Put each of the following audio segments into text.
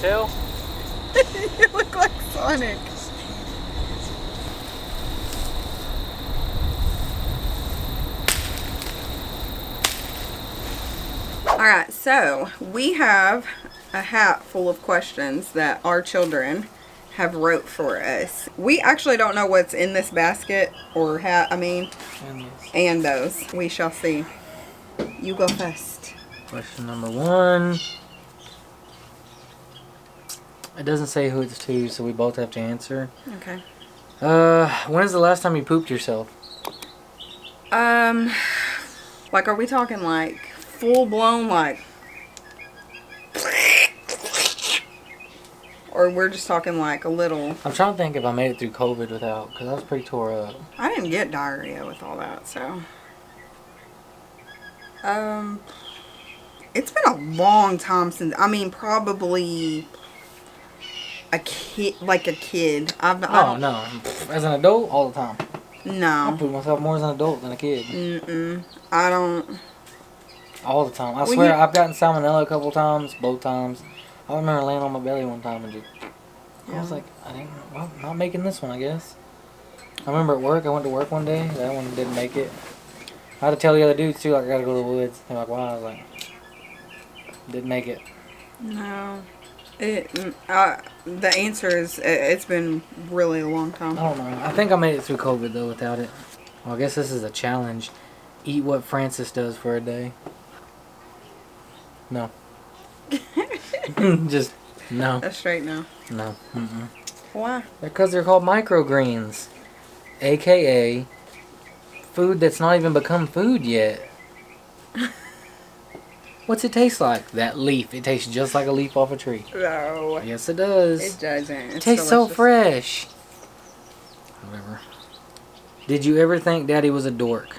tell? You look like Sonic. Alright, so we have a hat full of questions that our children have wrote for us. We actually don't know what's in this basket or hat, and those. We shall see. You go first. Question number 1. It doesn't say who it's to, so we both have to answer. Okay. When is the last time you pooped yourself? Like, are we talking like full blown, like, or we're just talking like a little? I'm trying to think if I made it through COVID without, because I was pretty tore up. I didn't get diarrhea with all that, so. It's been a long time since, probably a kid, like a kid. No. As an adult, all the time. No. I poop myself more as an adult than a kid. I don't. All the time. I swear, I've gotten salmonella a couple times, both times. I remember laying on my belly one time and I was like, not making this one, I guess. I remember at work, I went to work one day, that one didn't make it. I had to tell the other dudes too, like, I gotta go to the woods. They're like, why? I was like, didn't make it. No. The answer is, it's been really a long time. I don't know. I think I made it through COVID though without it. Well, I guess this is a challenge. Eat what Francis does for a day. No. Just no. A straight no. No. Why? Because they're called microgreens, aka food that's not even become food yet. What's it taste like? That leaf. It tastes just like a leaf off a tree. No. Yes, it does. It doesn't. It tastes so fresh. Whatever. Did you ever think Daddy was a dork?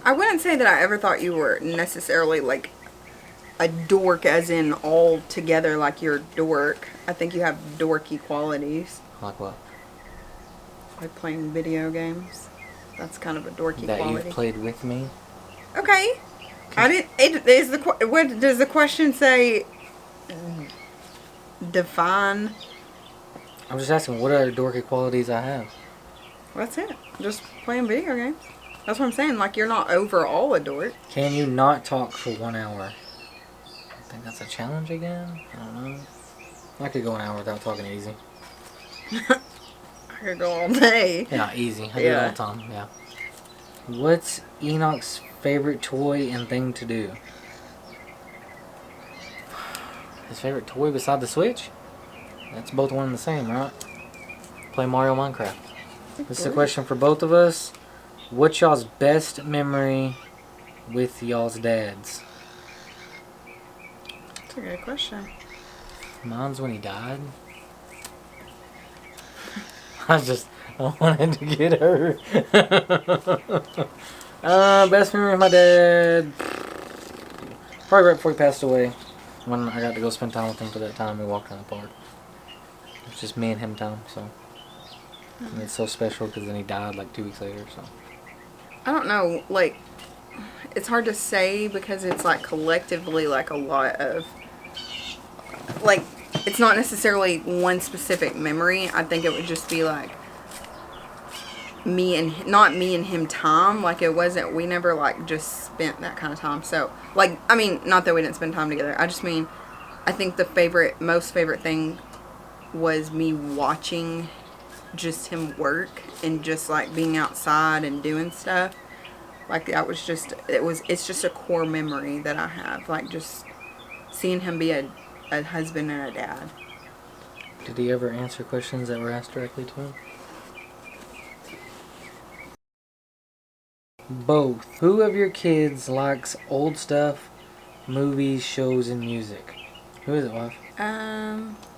I wouldn't say that I ever thought you were necessarily like a dork as in all together like you're a dork. I think you have dorky qualities. Like what? Like playing video games. That's kind of a dorky that quality. That you've played with me? Okay. What does the question say? Define. I'm just asking, what are the dorky qualities I have? That's it. Just playing video games. That's what I'm saying. Like, you're not overall a dork. Can you not talk for 1 hour? I think that's a challenge again. I don't know. I could go an hour without talking easy. I could go all day. Yeah, easy. I do it all the time. Yeah. What's Enoch's favorite toy and thing to do? His favorite toy beside the Switch? That's both one and the same, right? Play Mario Minecraft. This is a question for both of us. What's y'all's best memory with y'all's dads? That's a good question. Mine's when he died. I wanted to get her. Best memory of my dad. Probably right before he passed away. When I got to go spend time with him for that time we walked around the park. It was just me and him time, so. And it's so special because then he died like 2 weeks later, so. I don't know, like, it's hard to say because it's like collectively like a lot of, like, it's not necessarily one specific memory. I think it would just be like not me and him time. Like, it wasn't, we never like just spent that kind of time. So, like, not that we didn't spend time together. I just mean, I think the most favorite thing was me watching just him work and just like being outside and doing stuff. Like, that was just, it's just a core memory that I have. Like, just seeing him be a husband and a dad. Did he ever answer questions that were asked directly to him? Both. Who of your kids likes old stuff, movies, shows, and music? Who is it, wife?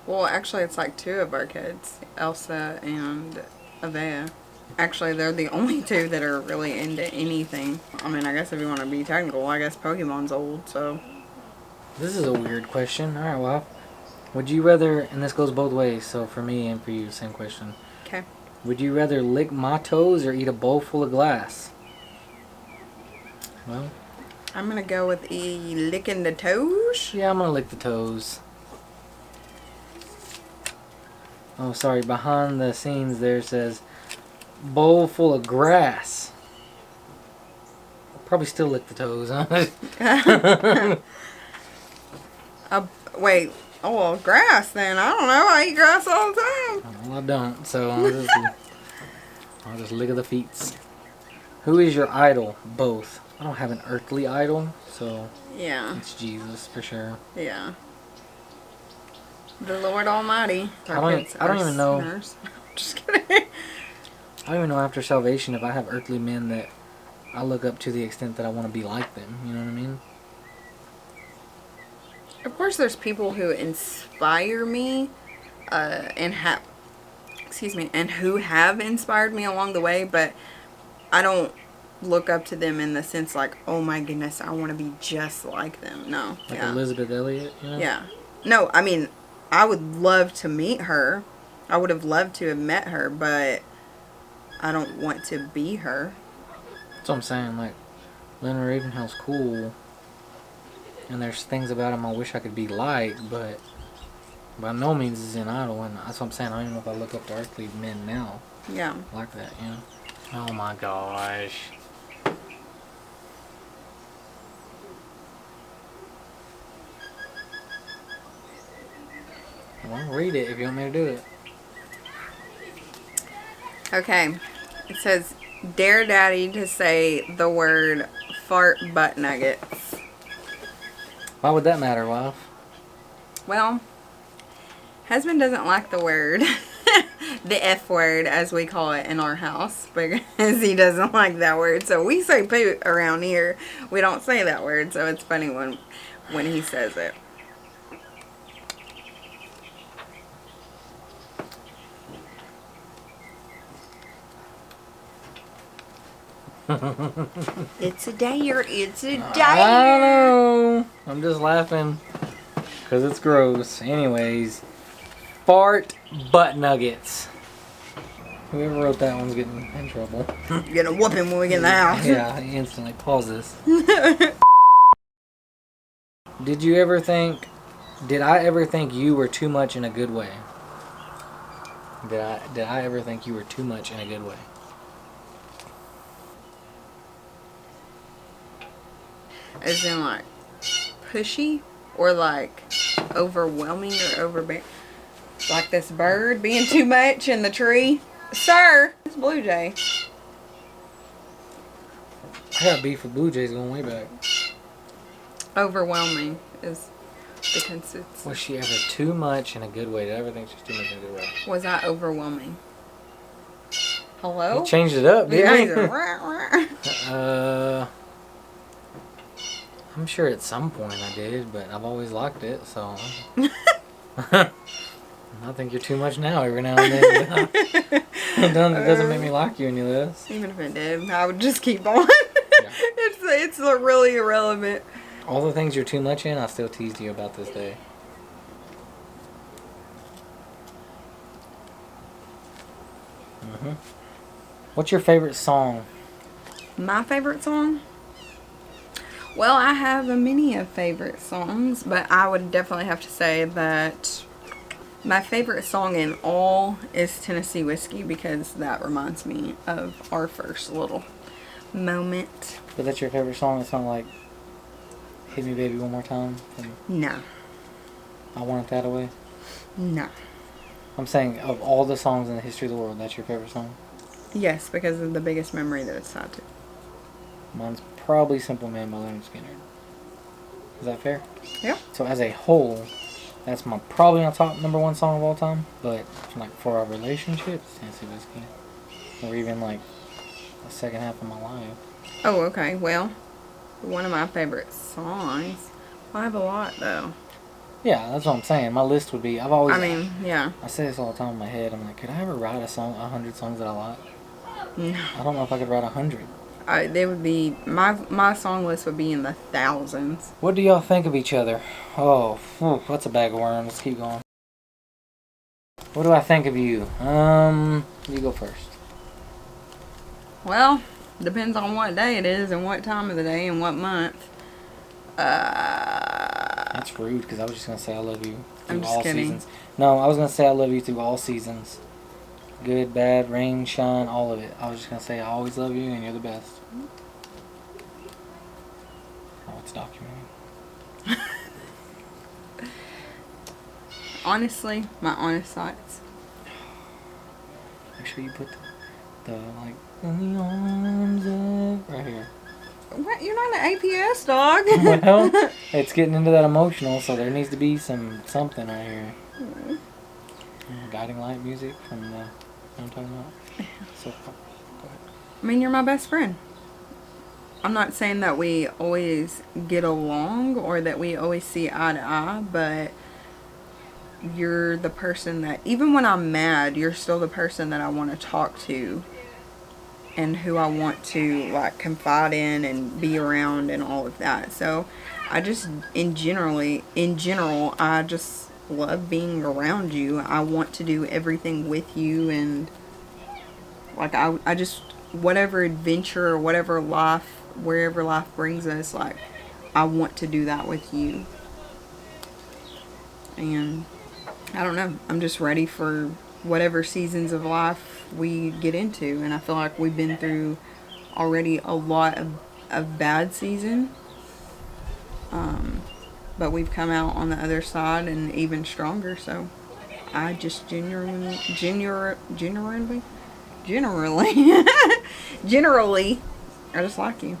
Well, actually, it's like 2 of our kids, Elsa and Avea. Actually, they're the only 2 that are really into anything. I guess if you want to be technical, I guess Pokemon's old, so. This is a weird question. Alright, well. Would you rather, and this goes both ways, so for me and for you, same question. Okay. Would you rather lick my toes or eat a bowl full of glass? Well, I'm going to go with licking the toes. Yeah, I'm going to lick the toes. Oh, sorry. Behind the scenes there says, bowl full of grass. I'll probably still lick the toes, huh? Wait. Oh, well, grass then. I don't know. I eat grass all the time. Well, I don't, so I'll just lick at the feet. Who is your idol? Both. I don't have an earthly idol, so yeah, it's Jesus for sure. Yeah. The Lord Almighty. I don't even know. Sinners. Just kidding. I don't even know after salvation if I have earthly men that I look up to the extent that I want to be like them. You know what I mean? Of course, there's people who inspire me, and who have inspired me along the way, but I don't look up to them in the sense like, oh my goodness, I want to be just like them. No. Like Elizabeth Elliot, you know? Yeah. No, I mean, I would love to meet her. I would have loved to have met her, but I don't want to be her. That's what I'm saying. Like, Leonard Ravenhill's cool, and there's things about him I wish I could be like, but by no means is he an idol, and that's what I'm saying. I don't even know if I look up to earthly men now. Yeah. Like that, you know? Oh my gosh. Well, read it if you want me to do it. Okay. It says, dare daddy to say the word fart butt nuggets. Why would that matter, wife? Well, husband doesn't like the word. The F word, as we call it in our house, because he doesn't like that word. So we say poot around here. We don't say that word, so it's funny when he says it. It's a dare. It's a dare. I don't know. I'm just laughing because it's gross. Anyways, fart butt nuggets. Whoever wrote that one's getting in trouble. You're gonna whoop him when we get in the house. Yeah, instantly. Pause this. Did I ever think you were too much in a good way? Did I ever think you were too much in a good way? As in like pushy or like overwhelming or overbearing? Like this bird being too much in the tree? Sir! It's Blue Jay. I got beef with Blue Jays going way back. Overwhelming is the consistency. Was she ever too much in a good way? Did I ever think she was too much in a good way? Was I overwhelming? Hello? He changed it up, didn't he? Yeah, I'm sure at some point I did, but I've always liked it, so I think you're too much now every now and then. It doesn't make me like you any less. Even if it did, I would just keep on. Yeah. It's really irrelevant. All the things you're too much in, I still teased you about this day. What's your favorite song? My favorite song? Well, I have a many of favorite songs, but I would definitely have to say that my favorite song in all is Tennessee Whiskey, because that reminds me of our first little moment. But that's your favorite song? It's not like Hit Me Baby One More Time? No. I Want It That Way? No. I'm saying, of all the songs in the history of the world, that's your favorite song? Yes, because of the biggest memory that it's tied to. Mine's probably Simple Man by Leonard Skinner. Is that fair? Yeah. So as a whole, that's probably my top #1 song of all time. But like for our relationship, it's Tennessee Whiskey. Or even like the second half of my life. Oh, okay. Well, one of my favorite songs. Well, I have a lot though. Yeah, that's what I'm saying. My list would be. Yeah. I say this all the time in my head. I'm like, could I ever write 100 songs that I like? No. I don't know if I could write 100. They would be my song list would be in the thousands. What do y'all think of each other? Oh, that's a bag of worms. Let's keep going. What do I think of you? You go first. Well, depends on what day it is and what time of the day and what month. That's rude, because I was just going to say I love you I'm through just all kidding. seasons. No, I was going to say I love you through all seasons. Good, bad, rain, shine, all of it. I was just going to say I always love you and you're the best. Oh, it's documented. Honestly, my honest thoughts. Make sure you put the like, in the arms of... right here. What? You're not an APS dog. Well, it's getting into that emotional, so there needs to be something right here. Guiding light music from the... You know what I'm talking about? So, go ahead. I mean, you're my best friend. I'm not saying that we always get along or that we always see eye to eye, but you're the person that, even when I'm mad, you're still the person that I want to talk to and who I want to, like, confide in and be around and all of that. So I just, in general, I just love being around you. I want to do everything with you, and like I just, whatever adventure or whatever life, wherever life brings us, like, I want to do that with you. And I don't know, I'm just ready for whatever seasons of life we get into, and I feel like we've been through already a lot of bad season, but we've come out on the other side and even stronger. So I just generally I just like you.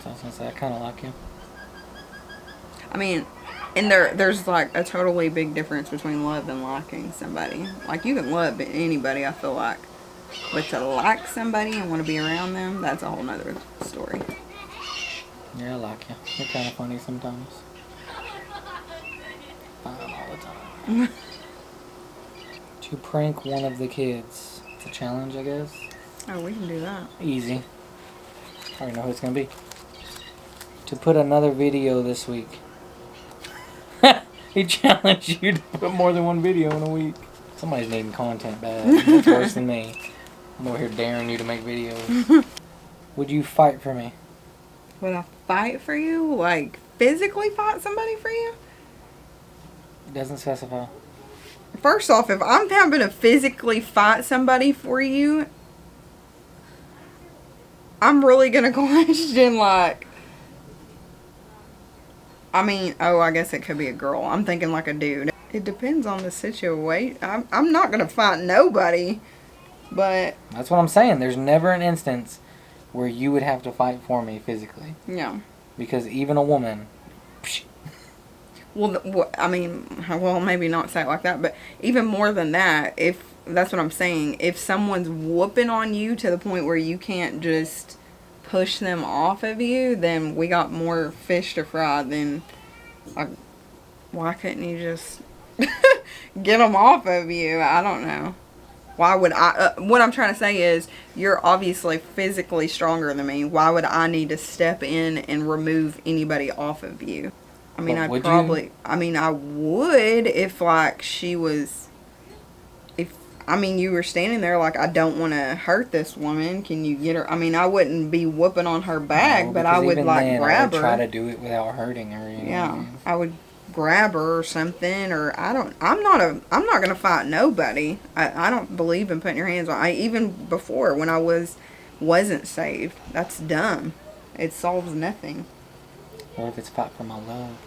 So I was going to say, I kind of like you. I mean, and there's like a totally big difference between love and liking somebody. Like, you can love anybody, I feel like, but to like somebody and want to be around them, that's a whole nother story. Yeah, I like you. You're kind of funny sometimes. Fine all the time. To prank one of the kids. It's a challenge, I guess. Oh, we can do that. Easy. I already know who it's going to be. To put another video this week. He challenged you to put more than one video in a week. Somebody's needing content bad. That's worse than me. I'm over here daring you to make videos. Would you fight for me? Would I fight for you? Like, physically fight somebody for you? It doesn't specify. First off, if I'm having to physically fight somebody for you, I'm really going to question, like, I mean, oh, I guess it could be a girl. I'm thinking like a dude. It depends on the situation. I'm not going to fight nobody, but... That's what I'm saying. There's never an instance where you would have to fight for me physically. Yeah. Because even a woman... Well, I mean, well, maybe not say it like that, but even more than that, if... That's what I'm saying. If someone's whooping on you to the point where you can't just push them off of you, then we got more fish to fry than, like, why couldn't you just get them off of you? I don't know. Why would I, what I'm trying to say is, you're obviously physically stronger than me. Why would I need to step in and remove anybody off of you? I mean, I'd probably, I mean, I would if, like, she was, I mean, you were standing there like, I don't want to hurt this woman. Can you get her? I mean, I wouldn't be whooping on her back, No, but I would, like, then, grab I would her. try to do it without hurting her. You know Yeah, what I mean? I would grab her or something, or I'm not gonna fight nobody. I don't believe in putting your hands on. Even before, when I wasn't saved, that's dumb. It solves nothing. What if it's fight for my love?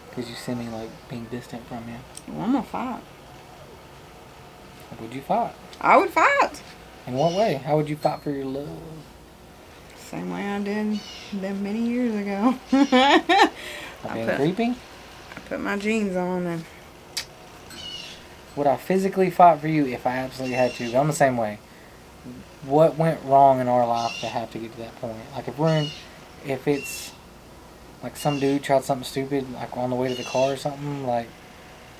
Because you see me, like, being distant from you. Well, I'm gonna fight. Would you fight? I would fight. In what way? How would you fight for your love? Same way I did them many years ago. Being creepy? I put my jeans on and... Would I physically fight for you if I absolutely had to? But I'm the same way. What went wrong in our life to have to get to that point? Like, if it's, like, some dude tried something stupid, like, on the way to the car or something, like,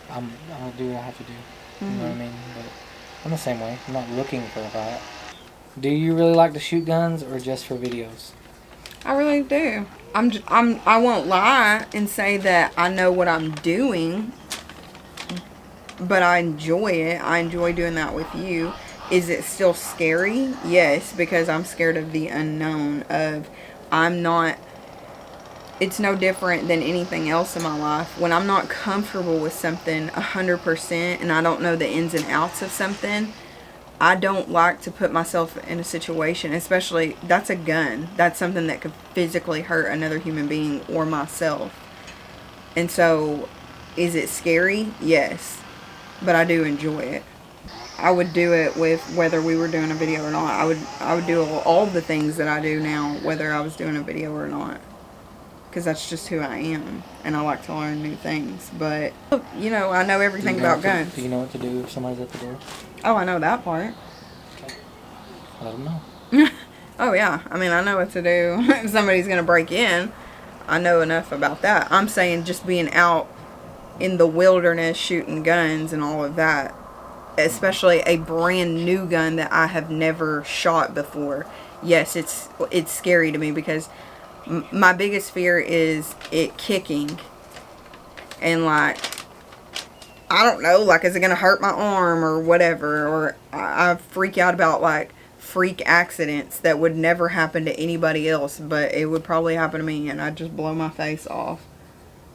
I'm gonna do what I have to do. You know what I mean? But I'm the same way. I'm not looking for a fight. Do you really like to shoot guns or just for videos? I really do. I won't lie and say that I know what I'm doing, but I enjoy it. I enjoy doing that with you. Is it still scary? Yes, because I'm scared of the unknown. I'm not it's no different than anything else in my life. When I'm not comfortable with something 100% and I don't know the ins and outs of something, I don't like to put myself in a situation, especially, that's a gun. That's something that could physically hurt another human being or myself. And so, is it scary? Yes. But I do enjoy it. I would do it with whether we were doing a video or not. I would do all the things that I do now, whether I was doing a video or not. Because that's just who I am. And I like to learn new things. But, you know, I know everything about guns. Do you know what to do if somebody's at the door? Oh, I know that part. Okay. Let them know. Oh, yeah. I mean, I know what to do. If somebody's going to break in, I know enough about that. I'm saying just being out in the wilderness shooting guns and all of that. Especially a brand new gun that I have never shot before. Yes, it's scary to me because my biggest fear is it kicking. And like, I don't know, like, is it going to hurt my arm or whatever? Or I freak out about like freak accidents that would never happen to anybody else, but it would probably happen to me and I'd just blow my face off.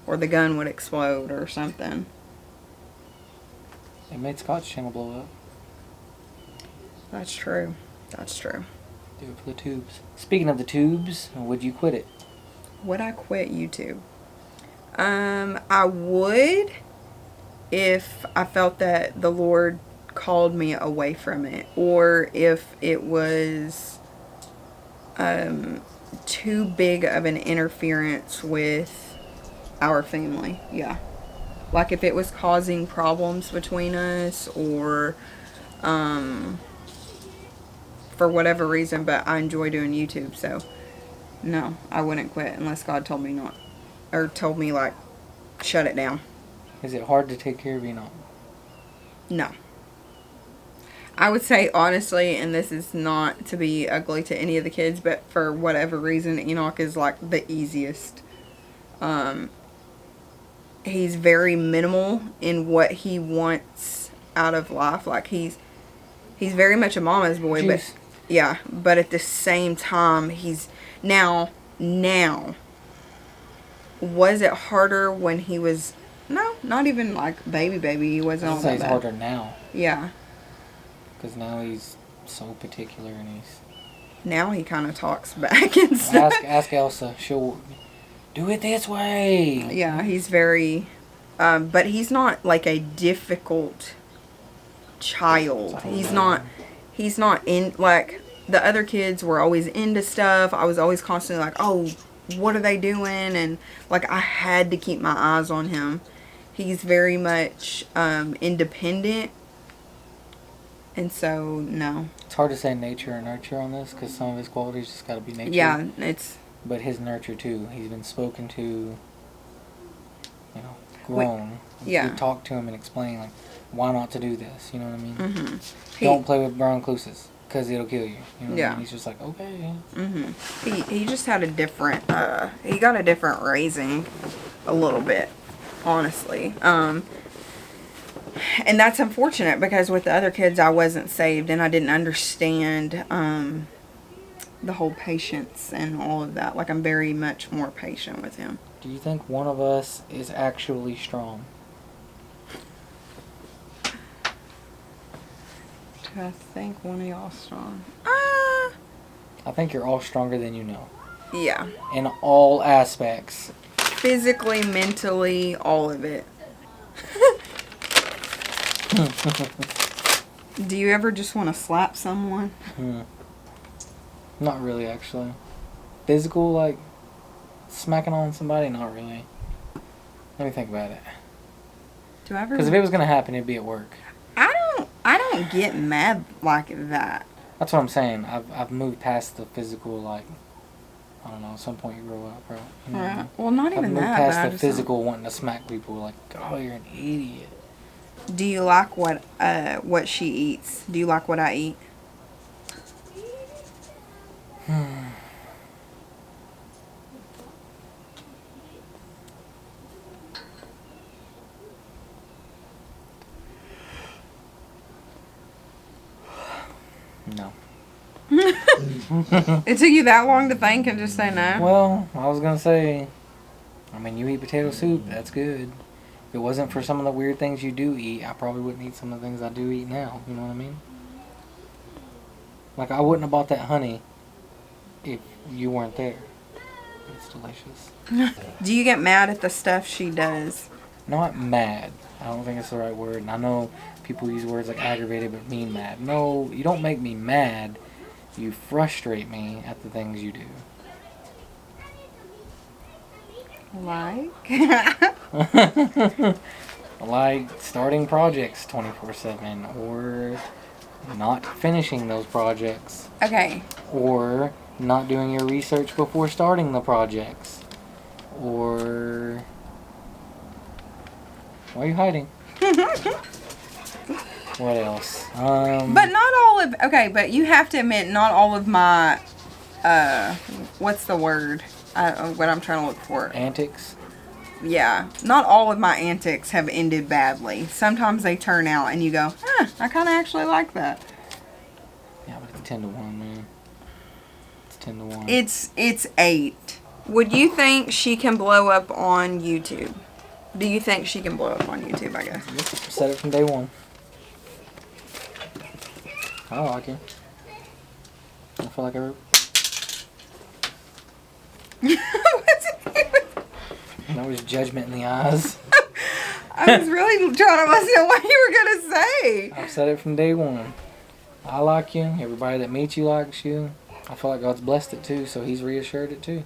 Or the gun would explode or something. It made Scott's channel blow up. That's true. That's true. Do it for the tubes. Speaking of the tubes, would you quit it? Would I quit YouTube? I would if I felt that the Lord called me away from it. Or if it was too big of an interference with our family. Yeah. Like if it was causing problems between us or for whatever reason, but I enjoy doing YouTube, so no, I wouldn't quit unless God told me not, or told me like, shut it down. Is it hard to take care of Enoch? No. I would say honestly, and this is not to be ugly to any of the kids, but for whatever reason, Enoch is like the easiest. He's very minimal in what he wants out of life. Like he's very much a mama's boy, Jeez. but yeah, but at the same time, he's now, was it harder when he was, no, not even like baby, he wasn't all that It's bad. harder now. Yeah. Because now he's so particular and Now he kind of talks back and stuff. Ask Elsa. She'll do it this way. Yeah, he's very, but he's not like a difficult child. He's not in, like, the other kids were always into stuff. I was always constantly like, oh, what are they doing? And like, I had to keep my eyes on him. He's very much independent. And so, no. It's hard to say nature or nurture on this because some of his qualities just got to be nature. Yeah, it's... But his nurture, too. He's been spoken to, you know, grown. Yeah. You talk to him and explain, like, why not to do this? You know what I mean? Mm-hmm. Don't play with brown inclusives because it'll kill you. You know what Yeah. I mean? He's just like, okay. Mm-hmm. He just had a different, he got a different raising a little bit, honestly. And that's unfortunate because with the other kids I wasn't saved and I didn't understand the whole patience and all of that. Like, I'm very much more patient with him. Do you think one of us is actually strong? Do I think one of y'all strong? I think you're all stronger than you know. Yeah. In all aspects. Physically, mentally, all of it. Do you ever just want to slap someone? Not really, actually. Physical, like, smacking on somebody? Not really. Let me think about it. Do I ever? Because if it was going to happen, it'd be at work. I don't get mad like that. That's what I'm saying. I've moved past the physical, like, I don't know, at some point you grow up, bro. You know what I mean? Well, not even I've moved that. past but the physical wanting to smack people, like, oh, you're an idiot. Do you like what she eats? Do you like what I eat? No. It took you that long to think and just say no? Well, I was going to say, I mean, you eat potato soup, that's good. If it wasn't for some of the weird things you do eat, I probably wouldn't eat some of the things I do eat now. You know what I mean? Like, I wouldn't have bought that honey if you weren't there. It's delicious. Do you get mad at the stuff she does? Not mad. I don't think it's the right word. And I know people use words like aggravated, but mean mad. No, you don't make me mad. You frustrate me at the things you do. Like? Like starting projects 24/7, or not finishing those projects. Okay. Or not doing your research before starting the projects. Or... Why are you hiding? What else? But not all of... Okay, but you have to admit, not all of my... what's the word? What I'm trying to look for. Antics? Yeah. Not all of my antics have ended badly. Sometimes they turn out and you go, I kind of actually like that. Yeah, but it's 10 to 1, man. It's 10 to 1. It's 8. Would you think she can blow up on YouTube? Do you think she can blow up on YouTube, I guess? Yep. Set it from day one. I like it. I feel like I wrote. That was judgment in the eyes. I was really trying to listen what you were going to say. I've said it from day one. I like you. Everybody that meets you likes you. I feel like God's blessed it too, so he's reassured it too.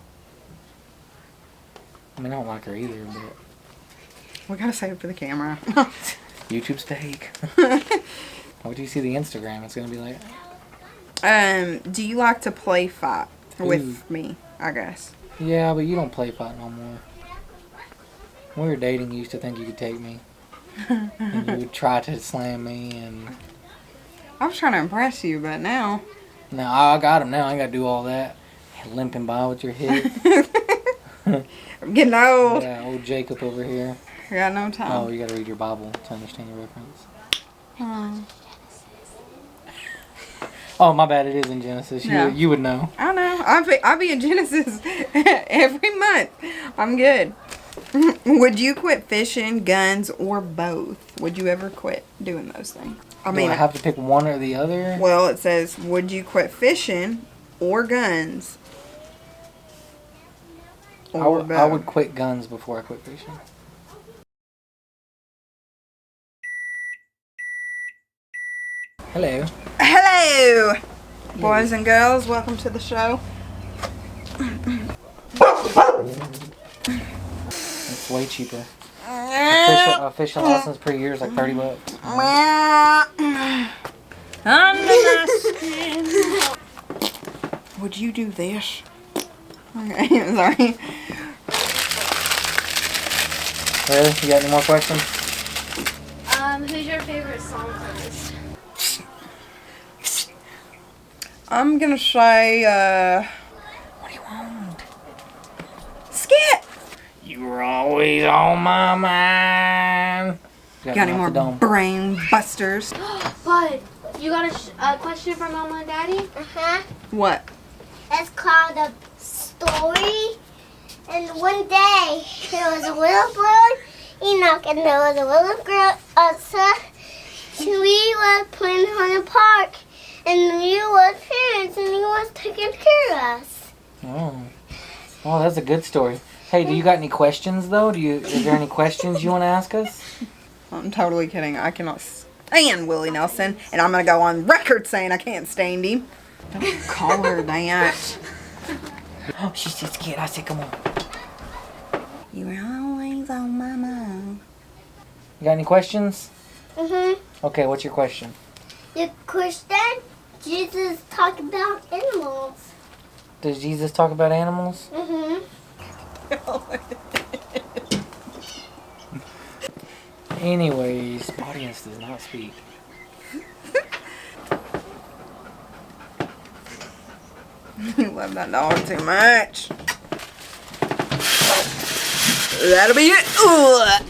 I mean, I don't like her either, but... We got to save it for the camera. YouTube's fake. What do you see the Instagram? It's going to be like... Do you like to play fight with me, I guess? Yeah, but you don't play fight no more. When we were dating, you used to think you could take me. And you would try to slam me, and... I was trying to impress you, but now... No, I got him now. I ain't got to do all that. Limping by with your hip. I'm getting old. Yeah, old Jacob over here. I got no time. Oh, you got to read your Bible to understand your reference. Oh, my bad. It is in Genesis. Yeah. You would know. I know. I'll be in Genesis every month. I'm good. Would you quit fishing, guns, or both? Would you ever quit doing those things? I mean, I have to pick one or the other? Well, it says, would you quit fishing or guns? Or I would quit guns before I quit fishing. Hello. Hello, boys and girls. Welcome to the show. It's way cheaper. A fishing license per year is like $30. Would you do this? Okay, sorry. Really? You got any more questions? Who's your favorite song artist? I'm gonna say, what do you want? Skit! You were always on my mind. Got any more brain busters? Bud, you got a question for Mama and Daddy? Uh-huh. What? It's called a story. And one day, there was a little boy, Enoch, and there was a little girl, Elsa. We were playing on a park, and we were parents, and he was taking care of us. Oh, that's a good story. Hey, do you got any questions though? Is there any questions you want to ask us? I'm totally kidding. I cannot stand Willie Nelson, and I'm gonna go on record saying I can't stand him. Don't call her that. Oh, she's just scared. I said, come on. You were always on my mind. You got any questions? Mm-hmm. Okay, what's your question? Your question? Jesus talked about animals. Does Jesus talk about animals? Mm-hmm. Anyways, audience does not speak. You love that dog too much. That'll be it. Ugh.